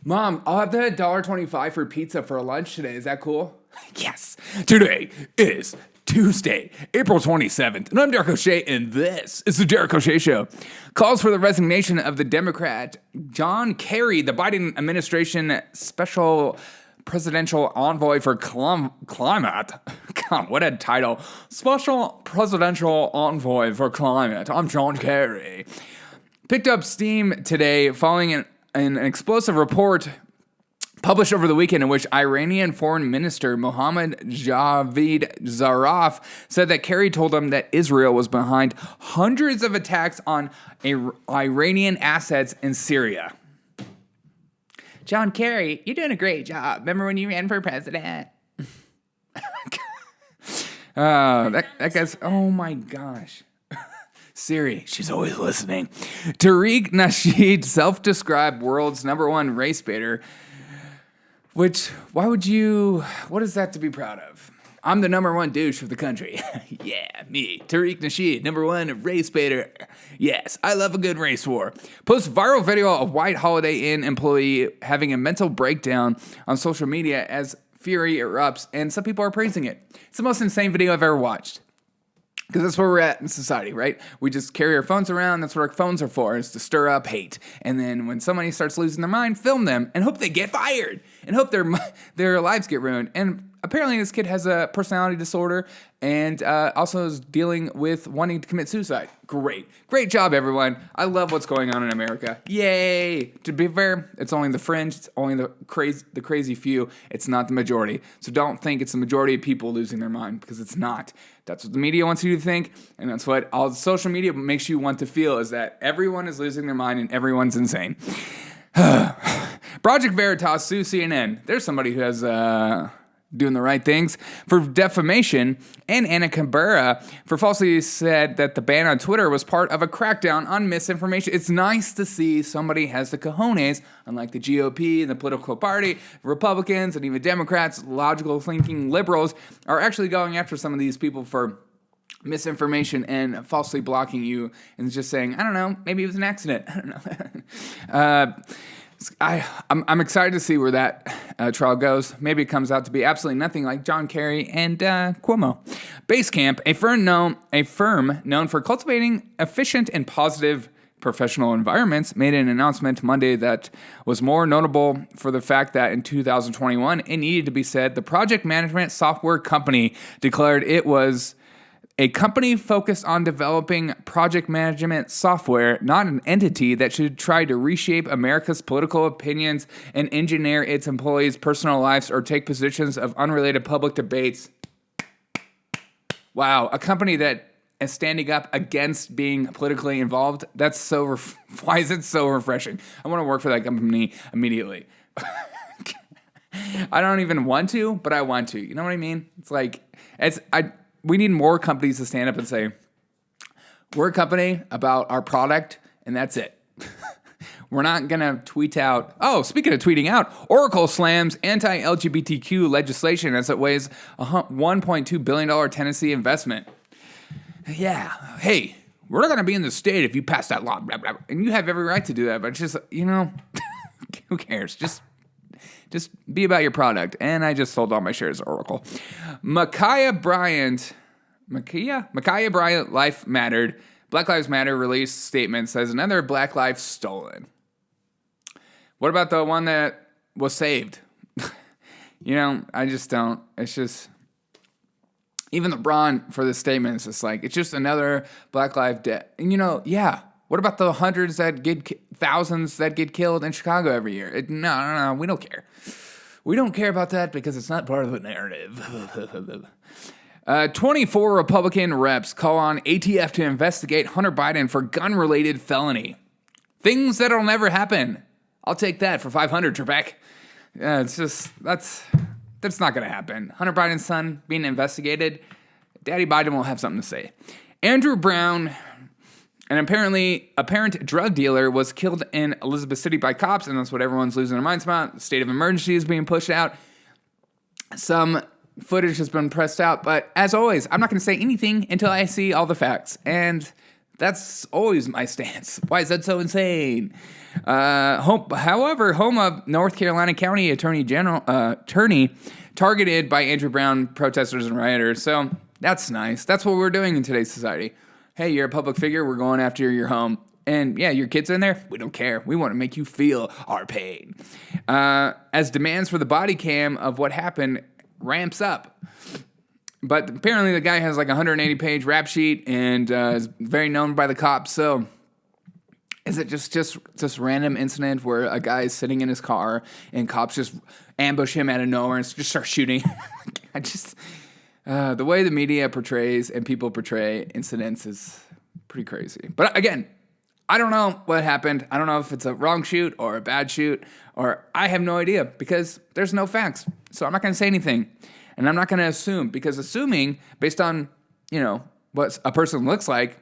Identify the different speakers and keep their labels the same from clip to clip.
Speaker 1: Mom, I'll have the $1.25 for pizza for lunch today. Is that cool? Yes. Today is Tuesday, April 27th, and I'm Derek O'Shea, and this is the Derek O'Shea Show. Calls for the resignation of the Democrat John Kerry, the Biden administration special presidential envoy for climate. God, what a title. Special presidential envoy for climate. I'm John Kerry. Picked up steam today following an explosive report published over the weekend in which Iranian Foreign Minister Mohammad Javad Zarif said that Kerry told him that Israel was behind hundreds of attacks on Iranian assets in Syria. John Kerry, you're doing a great job. Remember when you ran for president? That guy's, oh my gosh. Siri, she's always listening. Tariq Nasheed, self-described world's #1 race baiter. Which, what is that to be proud of? I'm the #1 douche of the country. Yeah, me, Tariq Nasheed, #1 race baiter. Yes, I love a good race war. Posts viral video of White Holiday Inn employee having a mental breakdown on social media as fury erupts, and some people are praising it. It's the most insane video I've ever watched. Because that's where we're at in society, right? We just carry our phones around. That's what our phones are for, is to stir up hate. And then when somebody starts losing their mind, film them and hope they get fired and hope their lives get ruined. And apparently this kid has a personality disorder and also is dealing with wanting to commit suicide. Great job, everyone. I love what's going on in America. Yay! To be fair, it's only the fringe. It's only the crazy few. It's not the majority. So don't think it's the majority of people losing their mind, because it's not. That's what the media wants you to think, and that's what all social media makes you want to feel, is that everyone is losing their mind and everyone's insane. Project Veritas sues CNN. There's somebody who has doing the right things for defamation, and Anna Cabrera for falsely said that the ban on Twitter was part of a crackdown on misinformation. It's nice to see somebody has the cojones, unlike the GOP and the political party, Republicans and even Democrats, logical thinking liberals, are actually going after some of these people for misinformation and falsely blocking you and just saying, I don't know, maybe it was an accident. I don't know. I'm excited to see where that trial goes. Maybe it comes out to be absolutely nothing like John Kerry and Cuomo. Basecamp, a firm known for cultivating efficient and positive professional environments, made an announcement Monday that was more notable for the fact that in 2021, it needed to be said. The project management software company declared it was a company focused on developing project management software, not an entity that should try to reshape America's political opinions and engineer its employees' personal lives or take positions of unrelated public debates. Wow, a company that is standing up against being politically involved. That's so. Why is it so refreshing? I want to work for that company immediately. I don't even want to, but I want to. You know what I mean? It's like we need more companies to stand up and say, we're a company about our product, and that's it. We're not going to tweet out. Oh, speaking of tweeting out, Oracle slams anti-LGBTQ legislation as it weighs a $1.2 billion Tennessee investment. Yeah, hey, we're not going to be in the state if you pass that law. Blah, blah, blah. And you have every right to do that, but it's just, who cares? Just be about your product. And I just sold all my shares of Oracle. Ma'Khia Bryant, Life Mattered. Black Lives Matter released statement says another Black life stolen. What about the one that was saved? I just don't. It's just, even LeBron for this statement is just like, it's just another Black life dead. And yeah. What about the thousands that get killed in Chicago every year? No, we don't care. We don't care about that because it's not part of the narrative. 24 Republican reps call on ATF to investigate Hunter Biden for gun-related felony. Things that'll never happen. I'll take that for 500, Trebek. It's just, that's not going to happen. Hunter Biden's son being investigated. Daddy Biden will have something to say. Andrew Brown, an apparent drug dealer, was killed in Elizabeth City by cops, and that's what everyone's losing their minds about. State of emergency is being pushed out. Some footage has been pressed out, but as always, I'm not going to say anything until I see all the facts. And That's always my stance. Why is that so insane? However, home of North Carolina County Attorney targeted by Andrew Brown protesters and rioters. So that's nice. That's what we're doing in today's society. Hey, you're a public figure. We're going after your home. And yeah, your kids in there. We don't care. We want to make you feel our pain. As demands for the body cam of what happened ramps up. But apparently the guy has like a 180-page rap sheet and is very known by the cops. So is it just random incident where a guy is sitting in his car and cops just ambush him out of nowhere and just start shooting? The way the media portrays and people portray incidents is pretty crazy. But again, I don't know what happened. I don't know if it's a wrong shoot or a bad shoot, or I have no idea because there's no facts. So I'm not going to say anything. And I'm not going to assume, because assuming based on, what a person looks like,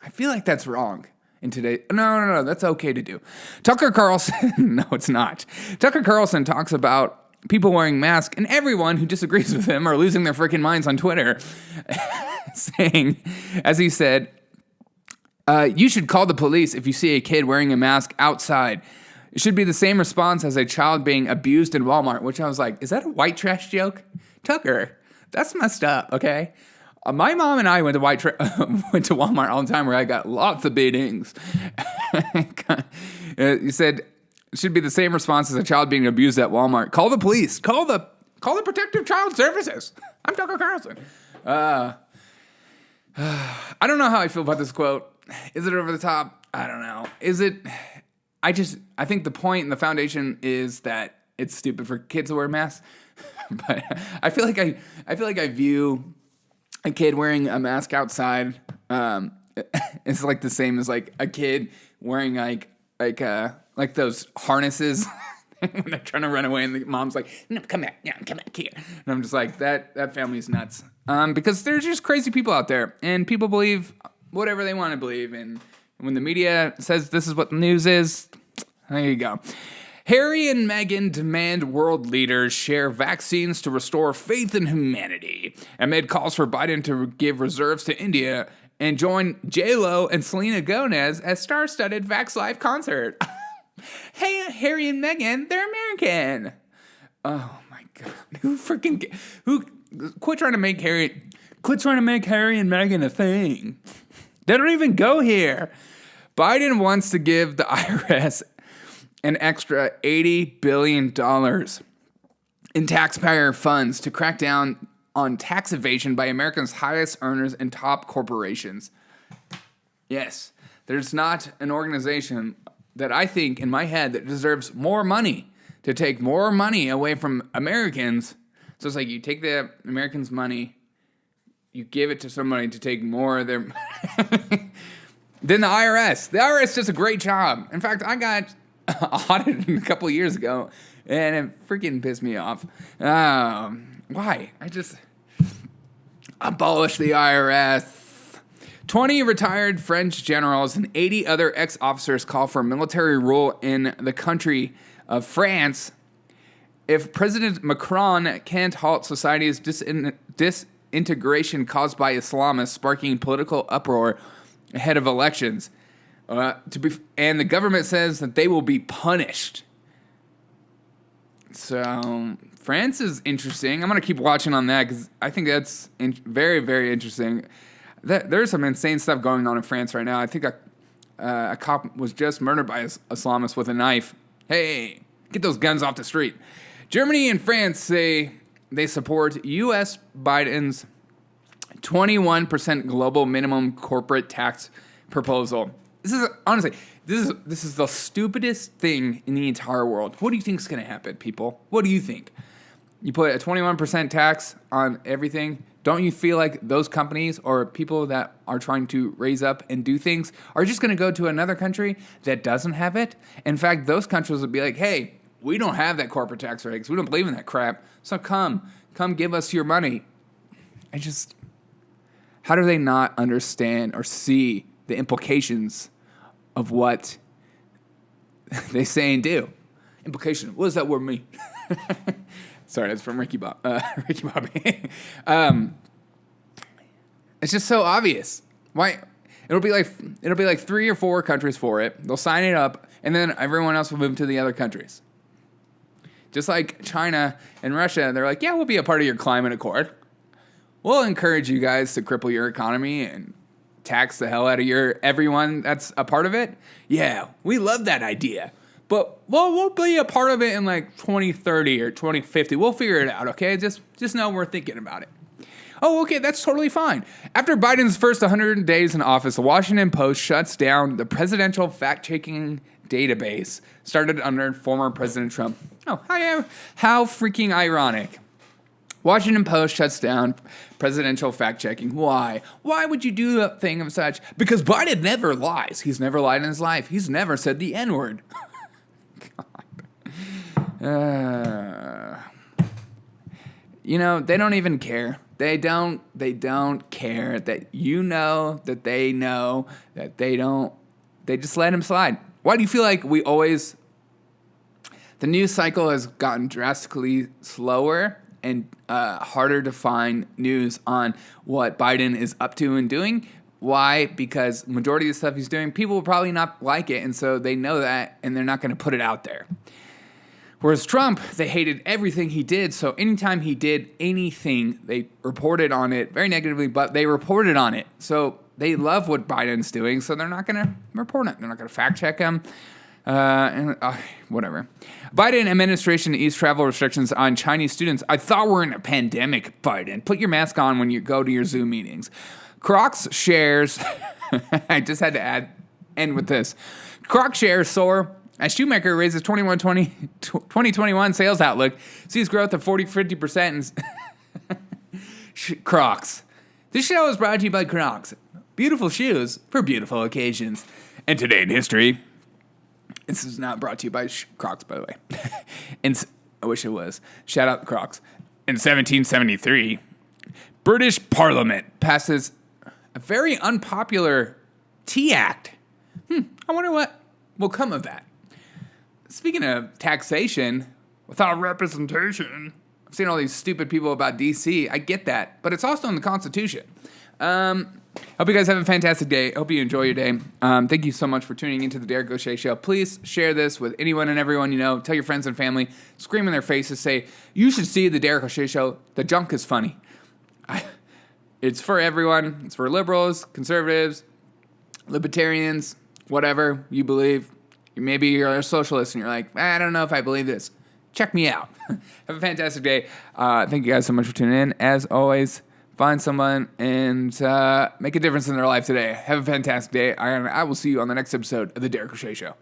Speaker 1: I feel like that's wrong in today. No, that's okay to do. Tucker Carlson, no, it's not. Tucker Carlson talks about people wearing masks, and everyone who disagrees with him are losing their freaking minds on Twitter, saying, as he said, you should call the police if you see a kid wearing a mask outside. It should be the same response as a child being abused in Walmart, which I was like, is that a white trash joke? Tucker, that's messed up, okay? My mom and I went to Walmart all the time where I got lots of beatings. You said it should be the same response as a child being abused at Walmart. Call the police. Call the Protective Child Services. I'm Tucker Carlson. I don't know how I feel about this quote. Is it over the top? I don't know. Is it... I think the point and the foundation is that it's stupid for kids to wear masks. But I feel like I view a kid wearing a mask outside it's like the same as like a kid wearing like those harnesses when they're trying to run away and the mom's like, no, come back here. And I'm just like, that family's nuts. Because there's just crazy people out there and people believe whatever they want to believe, and when the media says this is what the news is, there you go. Harry and Meghan demand world leaders share vaccines to restore faith in humanity, amid calls for Biden to give reserves to India and join J-Lo and Selena Gomez as star-studded Vax Live concert. Hey, Harry and Meghan, they're American. Oh my God. Quit trying to make Harry and Meghan a thing. They don't even go here. Biden wants to give the IRS an extra $80 billion in taxpayer funds to crack down on tax evasion by America's highest earners and top corporations. Yes, there's not an organization that I think in my head that deserves more money to take more money away from Americans. So it's like you take the Americans' money, you give it to somebody to take more of their than the IRS. The IRS does a great job. In fact, I got audited a couple of years ago, and it freaking pissed me off. Why? I just abolish the IRS. 20 retired French generals and 80 other ex-officers call for military rule in the country of France if President Macron can't halt society's disintegration caused by Islamists, sparking political uproar ahead of elections. And the government says that they will be punished. So France is interesting. I'm going to keep watching on that because I think that's very, very interesting. There's some insane stuff going on in France right now. I think a cop was just murdered by Islamists with a knife. Hey, get those guns off the street. Germany and France say they support U.S. Biden's 21% global minimum corporate tax proposal. This is honestly, this is the stupidest thing in the entire world. What do you think is going to happen, people? What do you think? You put a 21% tax on everything. Don't you feel like those companies or people that are trying to raise up and do things are just going to go to another country that doesn't have it? In fact, those countries would be like, hey, we don't have that corporate tax regs. We don't believe in that crap. So come give us your money. How do they not understand or see the implications of what they say and do? Implication. What does that word mean? Sorry, that's from Ricky Bobby. It's just so obvious. Why? It'll be like 3 or 4 countries for it. They'll sign it up, and then everyone else will move to the other countries. Just like China and Russia, they're like, yeah, we'll be a part of your climate accord. We'll encourage you guys to cripple your economy and tax the hell out of everyone that's a part of it. Yeah, we love that idea. But we'll be a part of it in like 2030 or 2050. We'll figure it out, okay? Just know we're thinking about it. Oh, okay, that's totally fine. After Biden's first 100 days in office, the Washington Post shuts down the presidential fact-checking database started under former President Trump. Oh, how freaking ironic. Washington Post shuts down presidential fact-checking. Why? Why would you do a thing of such? Because Biden never lies. He's never lied in his life. He's never said the N-word. God. They don't even care. They don't care that that they know, that they don't. They just let him slide. Why do you feel like the news cycle has gotten drastically slower and harder to find news on what Biden is up to and doing? Why? Because majority of the stuff he's doing, people will probably not like it, and so they know that, and they're not going to put it out there. Whereas Trump, they hated everything he did, so anytime he did anything, they reported on it very negatively, but they reported on it. So they love what Biden's doing, so they're not going to report it. They're not going to fact-check him. Whatever. Biden administration eased travel restrictions on Chinese students. I thought we're in a pandemic, Biden. Put your mask on when you go to your Zoom meetings. Crocs shares, I just had to end with this. Crocs shares soar as Shoemaker raises 2021 sales outlook, sees growth of 50% in Crocs. This show is brought to you by Crocs. Beautiful shoes for beautiful occasions. And today in history, this is not brought to you by Crocs, by the way. I wish it was. Shout out Crocs. In 1773, British Parliament passes a very unpopular Tea Act. I wonder what will come of that. Speaking of taxation, without representation, I've seen all these stupid people about D.C. I get that, but it's also in the Constitution. Hope you guys have a fantastic day. Hope you enjoy your day. Thank you so much for tuning into the Derek O'Shea Show. Please share this with anyone and everyone you know. Tell your friends and family. Scream in their faces. Say, you should see the Derek O'Shea Show. The junk is funny. It's for everyone. It's for liberals, conservatives, libertarians, whatever you believe. Maybe you're a socialist and you're like, I don't know if I believe this. Check me out. Have a fantastic day. Thank you guys so much for tuning in. As always, find someone and make a difference in their life today. Have a fantastic day. I will see you on the next episode of The Derek O'Shea Show.